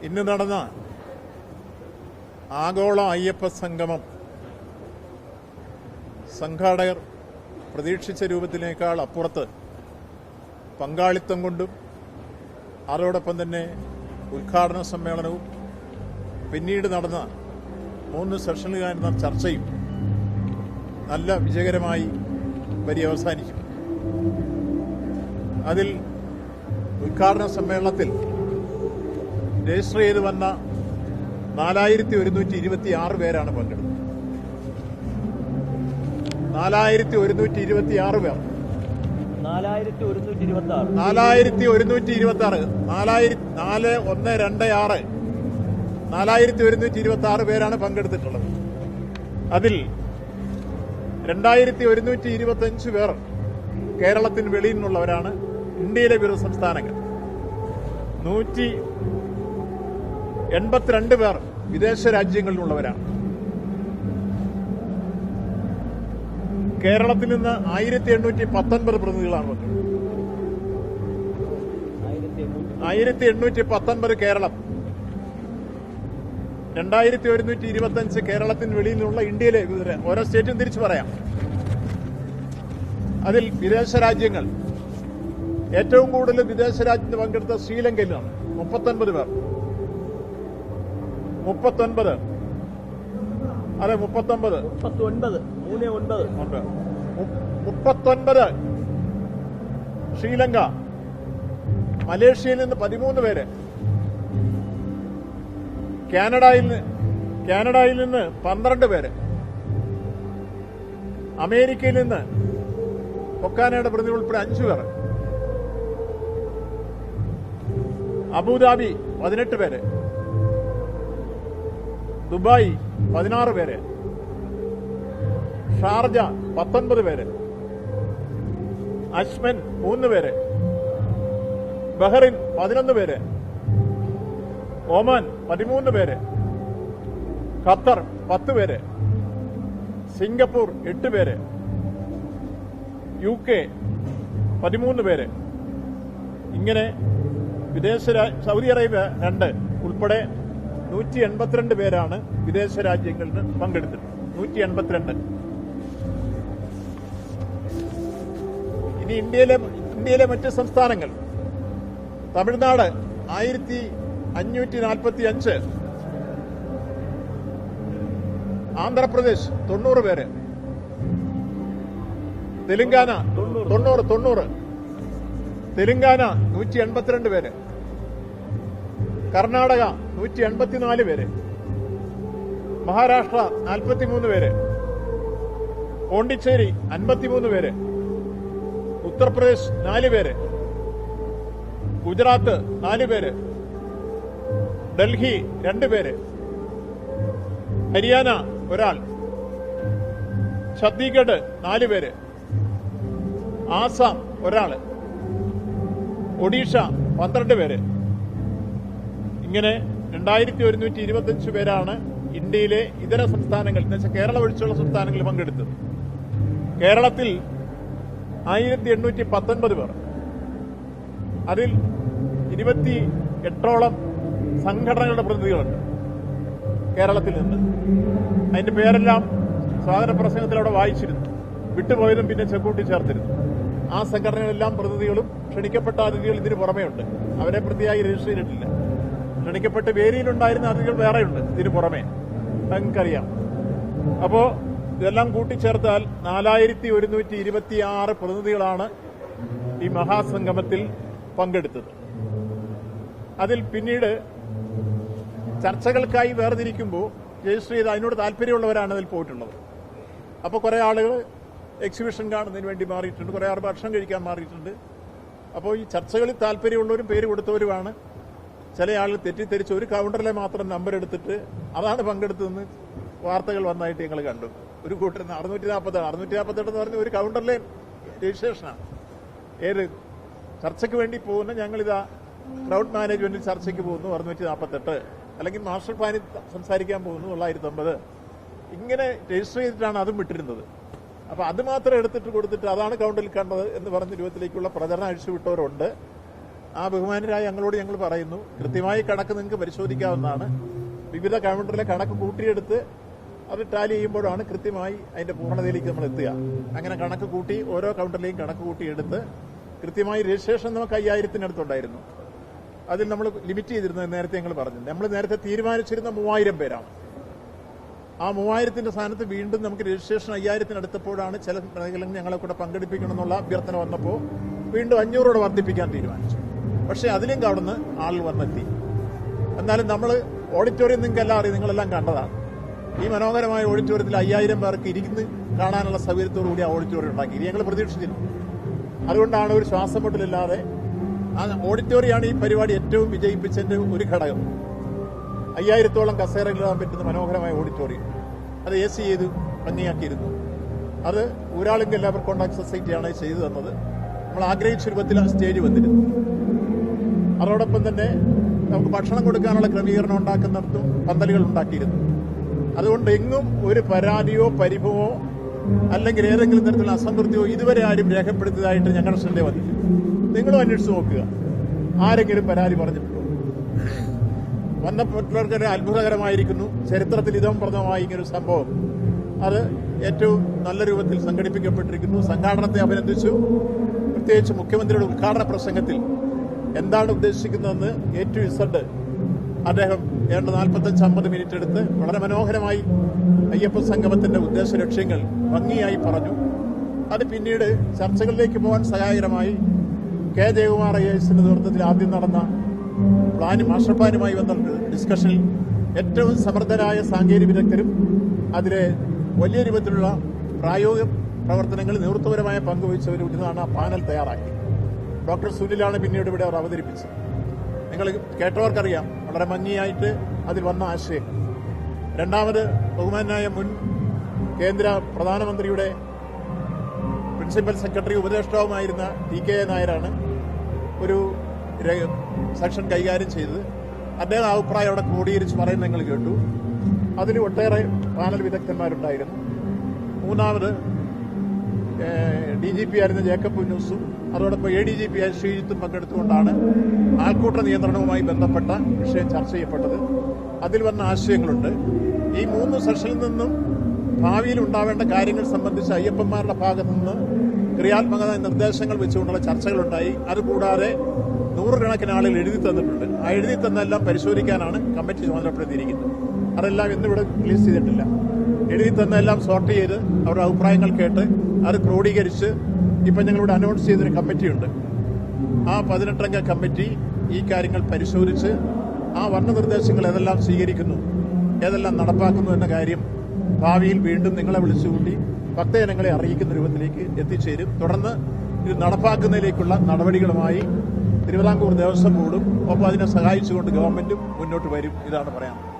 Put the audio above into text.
ഇന്ന് നടന്ന ആഗോള അയ്യപ്പ സംഗമം സംഘാടകർ പ്രതീക്ഷിച്ച രൂപത്തിനേക്കാൾ അപ്പുറത്ത് പങ്കാളിത്തം കൊണ്ടും അതോടൊപ്പം തന്നെ ഉദ്ഘാടന സമ്മേളനവും പിന്നീട് നടന്ന 3 സെഷനുകാരുന്ന ചർച്ചയും നല്ല വിജയകരമായി പര്യവസാനിച്ചു. അതിൽ ഉദ്ഘാടന സമ്മേളനത്തിൽ രജിസ്റ്റർ ചെയ്ത് വന്ന 4126 പേരാണ് പങ്കെടുത്തത്. 4126 പേർ. 4126 പേരാണ് പങ്കെടുത്തിട്ടുള്ളത്. അതിൽ 2125 പേർ കേരളത്തിന് വെളിയിൽ നിന്നുള്ളവരാണ്. ഇന്ത്യയിലെ വിവിധ സംസ്ഥാനങ്ങൾ 182 പേർ വിദേശ രാജ്യങ്ങളിൽ നിന്നുള്ളവരാണ്. കേരളത്തിൽ നിന്ന് 1819 പ്രതിനിധികളാണ് വന്നത്. 1819 കേരളം, 2125 കേരളത്തിന് വെളിയിൽ നിന്നുള്ള ഇന്ത്യയിലെ ഓരോ സ്റ്റേറ്റും തിരിച്ചു പറയാം. അതിൽ വിദേശ രാജ്യങ്ങൾ ഏറ്റവും കൂടുതൽ വിദേശ രാജ്യത്ത് പങ്കെടുത്ത ശ്രീലങ്കയിലാണ് 39 പേർ. 39 ശ്രീലങ്ക. മലേഷ്യയിൽ നിന്ന് 13 പേര്. കാനഡയിൽ നിന്ന് 12 പേര്. അമേരിക്കയിൽ നിന്ന് ഒക്കാനയുടെ പ്രതിനിധി ഉൾപ്പെടെ 5 പേർ. അബുദാബി 18 പേര്. ദുബായ് 16 പേര്. ഷാർജ 19 പേര്. അജ്മൻ 3 പേര്. ബഹ്റിൻ 11 പേര്. ഒമാൻ 13 പേര്. ഖത്തർ 10 പേര്. സിംഗപ്പൂർ 8 പേര്. UK 13 പേര്. ഇങ്ങനെ സൗദി അറേബ്യ 2 ഉൾപ്പെടെ 182 പേരാണ് വിദേശ രാജ്യങ്ങളിൽ നിന്ന് പങ്കെടുത്തത്. 182. ഇനി ഇന്ത്യയിലെ മറ്റ് സംസ്ഥാനങ്ങൾ. തമിഴ്നാട് 1545. ആന്ധ്രാപ്രദേശ് 90 പേര്. തെലുങ്കാന 90. തെലുങ്കാന 182 പേര്. കർണാടക 184 പേര്. മഹാരാഷ്ട്ര 43 പേര്. പോണ്ടിച്ചേരി 53 പേര്. ഉത്തർപ്രദേശ് 4 പേര്. ഗുജറാത്ത് 4 പേര്. ഡൽഹി 2 പേര്. ഹരിയാന 1. ഛത്തീസ്ഗഡ് 4 പേര്. ആസാം 1. ഒഡീഷ 12 പേര്. ഇങ്ങനെ 2125 പേരാണ് ഇന്ത്യയിലെ ഇതര സംസ്ഥാനങ്ങൾ, എന്നുവെച്ചാൽ കേരളം ഒഴിച്ചുള്ള സംസ്ഥാനങ്ങളിൽ പങ്കെടുത്തത്. കേരളത്തിൽ 1819 പേർ. അതിൽ 28ഓളം സംഘടനകളുടെ പ്രതിനിധികളുണ്ട് കേരളത്തിൽ നിന്ന്. അതിന്റെ പേരെല്ലാം സ്വാഗത പ്രസംഗത്തിൽ അവിടെ വായിച്ചിരുന്നു. വിട്ടുപോയതും പിന്നെ ചെക്കൂട്ടി ചേർത്തിരുന്നു. ആ സംഘടനകളെല്ലാം പ്രതിനിധികളും ക്ഷണിക്കപ്പെട്ട അതിഥികൾ ഇതിന് പുറമെയുണ്ട്. അവരെ പ്രതിയായി രജിസ്റ്റർ ചെയ്തിട്ടില്ല. ക്ഷണിക്കപ്പെട്ട് വേദിയിലുണ്ടായിരുന്ന അതിഥികൾ വേറെയുണ്ട് ഇതിന് പുറമെ, നിങ്ങൾക്കറിയാം. അപ്പോ ഇതെല്ലാം കൂട്ടിച്ചേർത്താൽ 4126 പ്രതിനിധികളാണ് ഈ മഹാസംഗമത്തിൽ പങ്കെടുത്തത്. അതിൽ പിന്നീട് ചർച്ചകൾക്കായി വേർതിരിക്കുമ്പോൾ രജിസ്റ്റർ ചെയ്ത് അതിനോട് താല്പര്യമുള്ളവരാണ് അതിൽ പോയിട്ടുള്ളത്. അപ്പോൾ കുറെ ആളുകൾ എക്സിബിഷൻ കാണുന്നതിന് വേണ്ടി മാറിയിട്ടുണ്ട്, കുറെ ആൾ ഭക്ഷണം കഴിക്കാൻ മാറിയിട്ടുണ്ട്. അപ്പോൾ ഈ ചർച്ചകളിൽ താല്പര്യമുള്ളവരും പേര് കൊടുത്തവരുമാണ്. ചില ആളുകൾ തെറ്റിദ്ധരിച്ച് ഒരു കൗണ്ടറിലെ മാത്രം നമ്പർ എടുത്തിട്ട് അതാണ് പങ്കെടുത്തതെന്ന് വാർത്തകൾ വന്നതായിട്ട് ഞങ്ങൾ കണ്ടു. ഒരു കൂട്ടർ 648 എന്ന് പറഞ്ഞ ഒരു കൗണ്ടറിലെ രജിസ്ട്രേഷനാണ്. ഏത് ചർച്ചയ്ക്ക് വേണ്ടി പോകുന്ന ഞങ്ങളിതാ ക്രൗഡ് മാനേജ്മെന്റിൽ ചർച്ചയ്ക്ക് പോകുന്നു 648, അല്ലെങ്കിൽ മാസ്റ്റർ പ്ലാനിൽ സംസാരിക്കാൻ പോകുന്നു 950. ഇങ്ങനെ രജിസ്റ്റർ ചെയ്തിട്ടാണ് അതും വിട്ടിരുന്നത്. അപ്പൊ അത് മാത്രം എടുത്തിട്ട് കൊടുത്തിട്ട് അതാണ് കൗണ്ടറിൽ കണ്ടത് എന്ന് പറഞ്ഞ രൂപത്തിലേക്കുള്ള പ്രചരണം അഴിച്ചുവിട്ടവരുണ്ട്. ആ ബഹുമാനരായ ഞങ്ങൾ പറയുന്നു, കൃത്യമായി കണക്ക് നിങ്ങൾക്ക് പരിശോധിക്കാവുന്നതാണ്. വിവിധ കൗണ്ടറിലെ കണക്ക് കൂട്ടിയെടുത്ത് അത് ടാലി ചെയ്യുമ്പോഴാണ് കൃത്യമായി അതിന്റെ പൂർണ്ണതയിലേക്ക് നമ്മൾ എത്തുക. അങ്ങനെ കണക്ക് കൂട്ടി ഓരോ കൗണ്ടറിലെയും കണക്ക് കൂട്ടിയെടുത്ത് കൃത്യമായി രജിസ്ട്രേഷൻ നമുക്ക് 5000-നടുത്തുണ്ടായിരുന്നു. അതിൽ നമ്മൾ ലിമിറ്റ് ചെയ്തിരുന്നത് നേരത്തെ ഞങ്ങൾ പറഞ്ഞു. നമ്മൾ നേരത്തെ തീരുമാനിച്ചിരുന്ന 3000 പേരാണ്. ആ 3000-ന്റെ സ്ഥാനത്ത് വീണ്ടും നമുക്ക് രജിസ്ട്രേഷൻ 5000-നടുത്തപ്പോഴാണ് ചില മേഖലകളിൽ ഞങ്ങളെ കൂടെ പങ്കെടുപ്പിക്കണമെന്നുള്ള അഭ്യർത്ഥന വന്നപ്പോൾ വീണ്ടും 500 വർദ്ധിപ്പിക്കാൻ തീരുമാനിച്ചു. പക്ഷേ അതിലും കവിടുന്ന് ആളുകൾ വന്നെത്തി. എന്നാലും നമ്മൾ ഓഡിറ്റോറിയം നിങ്ങൾക്കെല്ലാം അറിയാം, നിങ്ങളെല്ലാം കണ്ടതാണ്. ഈ മനോഹരമായ ഓഡിറ്റോറിയത്തിൽ 5000 പേർക്ക് ഇരുന്ന് കാണാനുള്ള സൗകര്യത്തോടുകൂടി ആ ഓഡിറ്റോറിയം ഉണ്ടാക്കി. ഇത് ഞങ്ങൾ പ്രതീക്ഷിച്ചിരുന്നു. അതുകൊണ്ടാണ് ഒരു ശ്വാസം മുട്ടലില്ലാതെ ആ ഓഡിറ്റോറിയമാണ് ഈ പരിപാടി ഏറ്റവും വിജയിപ്പിച്ചതിന്റെ ഒരു ഘടകം. 5000-ഓളം കസേരകളിടാൻ പറ്റുന്ന മനോഹരമായ ഓഡിറ്റോറിയം അത് AC ചെയ്ത് ഭംഗിയാക്കിയിരുന്നു. അത് ഊരാളുങ്കൽ ലേബർ കോൺട്രാക്ട് സൊസൈറ്റിയാണ് ചെയ്തു തന്നത്. നമ്മൾ ആഗ്രഹിച്ച രൂപത്തിൽ ആ സ്റ്റേജ് വന്നിരുന്നു. അതോടൊപ്പം തന്നെ നമുക്ക് ഭക്ഷണം കൊടുക്കാനുള്ള ക്രമീകരണം ഉണ്ടാക്കുന്നിടത്തും പന്തലുകൾ ഉണ്ടാക്കിയിരുന്നു. അതുകൊണ്ട് എങ്ങും ഒരു പരാതിയോ പരിഭവമോ അല്ലെങ്കിൽ ഏതെങ്കിലും തരത്തിലുള്ള അസംതൃപ്തിയോ ഇതുവരെ ആരും രേഖപ്പെടുത്തിയതായിട്ട് ഞങ്ങളുടെ ശ്രദ്ധ വന്നില്ല. നിങ്ങളും അന്വേഷിച്ച് നോക്കുക, ആരെങ്കിലും പരാതി പറഞ്ഞിട്ടുണ്ടോ? വന്നപ്പെട്ടവർക്ക് അത്ഭുതകരമായിരിക്കുന്നു. ചരിത്രത്തിൽ ഇതം പ്രഥമമായി ഇങ്ങനൊരു സംഭവം അത് ഏറ്റവും നല്ല രൂപത്തിൽ സംഘടിപ്പിക്കപ്പെട്ടിരിക്കുന്നു. സംഘാടനത്തെ അഭിനന്ദിച്ചു. പ്രത്യേകിച്ച് മുഖ്യമന്ത്രിയുടെ ഉദ്ഘാടന പ്രസംഗത്തിൽ എന്താണ് ഉദ്ദേശിക്കുന്നതെന്ന് A-Z അദ്ദേഹം 45-50 മിനിറ്റ് എടുത്ത് വളരെ മനോഹരമായി അയ്യപ്പ സംഗമത്തിന്റെ ഉദ്ദേശ ലക്ഷ്യങ്ങൾ ഭംഗിയായി പറഞ്ഞു. അത് പിന്നീട് ചർച്ചകളിലേക്ക് പോകാൻ സഹായകരമായി കെ ജയകുമാർ IASന്റെ നേതൃത്വത്തിൽ ആദ്യം നടന്ന മാസ്റ്റർ പ്ലാനുമായി ബന്ധപ്പെട്ട ഡിസ്കഷനിൽ ഏറ്റവും സമർത്ഥരായ സാങ്കേതിക വിദഗ്ധരും അതിലെ വലിയ രൂപത്തിലുള്ള പ്രായോഗിക പ്രവർത്തനങ്ങൾ നേതൃത്വപരമായ പങ്കുവഹിച്ചവരും ഇതാണ് ആ പാനൽ തയ്യാറാക്കി. ഡോക്ടർ സുനിലാണ് പിന്നീട് ഇവിടെ അവർ അവതരിപ്പിച്ചത്. നിങ്ങൾ കേട്ടവർക്കറിയാം വളരെ ഭംഗിയായിട്ട് അതിൽ വന്ന ആശയം. രണ്ടാമത് ബഹുമാനായ മുൻ കേന്ദ്ര പ്രധാനമന്ത്രിയുടെ പ്രിൻസിപ്പൽ സെക്രട്ടറി ഉപദേഷ്ടാവുമായിരുന്ന TK നായരാണ് ഒരു സെക്ഷൻ കൈകാര്യം ചെയ്തത്. അദ്ദേഹം അഭിപ്രായം അവിടെ ക്രോഡീകരിച്ച് പറയുന്നത് നിങ്ങൾ കേട്ടു. അതിൽ ഒട്ടേറെ പാനൽ വിദഗ്ധന്മാരുണ്ടായിരുന്നു. മൂന്നാമത് DGP ആയിരുന്ന ജേക്കബ് പുന്നൂസും അതോടൊപ്പം ADGP ആയ ശ്രീജിത്തും പങ്കെടുത്തുകൊണ്ടാണ് ആൾക്കൂട്ട നിയന്ത്രണവുമായി ബന്ധപ്പെട്ട വിഷയം ചർച്ച ചെയ്യപ്പെട്ടത്. അതിൽ വന്ന ആശയങ്ങളുണ്ട്. ഈ 3 സെഷനിൽ നിന്നും ഭാവിയിൽ ഉണ്ടാവേണ്ട കാര്യങ്ങൾ സംബന്ധിച്ച് അയ്യപ്പന്മാരുടെ ഭാഗത്തു നിന്ന് ക്രിയാത്മക നിർദ്ദേശങ്ങൾ വെച്ചുകൊണ്ടുള്ള ചർച്ചകളുണ്ടായി. അതുകൂടാതെ 100 കണക്കിന് ആളുകൾ എഴുതി തന്നിട്ടുണ്ട്. ആ എഴുതി തന്നെല്ലാം പരിശോധിക്കാനാണ് കമ്മിറ്റി ചുമതലപ്പെടുത്തിയിരിക്കുന്നത്. അതെല്ലാം ഇന്നിവിടെ റിലീസ് ചെയ്തിട്ടില്ല. എഴുതി തന്നെല്ലാം സോർട്ട് ചെയ്ത് അവരുടെ അഭിപ്രായങ്ങൾ കേട്ട് അത് ക്രോഡീകരിച്ച് ഇപ്പം ഞങ്ങളിവിടെ അനൗൺസ് ചെയ്തൊരു കമ്മിറ്റിയുണ്ട്. ആ 18-അംഗ കമ്മിറ്റി ഈ കാര്യങ്ങൾ പരിശോധിച്ച് ആ വർണ്ണനിർദ്ദേശങ്ങൾ ഏതെല്ലാം സ്വീകരിക്കുന്നു, ഏതെല്ലാം നടപ്പാക്കുന്നു എന്ന കാര്യം ഭാവിയിൽ വീണ്ടും നിങ്ങളെ വിളിച്ചുകൂട്ടി ഭക്തജനങ്ങളെ അറിയിക്കുന്ന രൂപത്തിലേക്ക് എത്തിച്ചേരും. തുടർന്ന് ഇത് നടപ്പാക്കുന്നതിലേക്കുള്ള നടപടികളുമായി തിരുവിതാംകൂർ ദേവസ്വം ബോർഡും ഒപ്പം അതിനെ സഹായിച്ചുകൊണ്ട് ഗവൺമെന്റും മുന്നോട്ട് വരും. ഇതാണ് പറയാനുള്ളത്.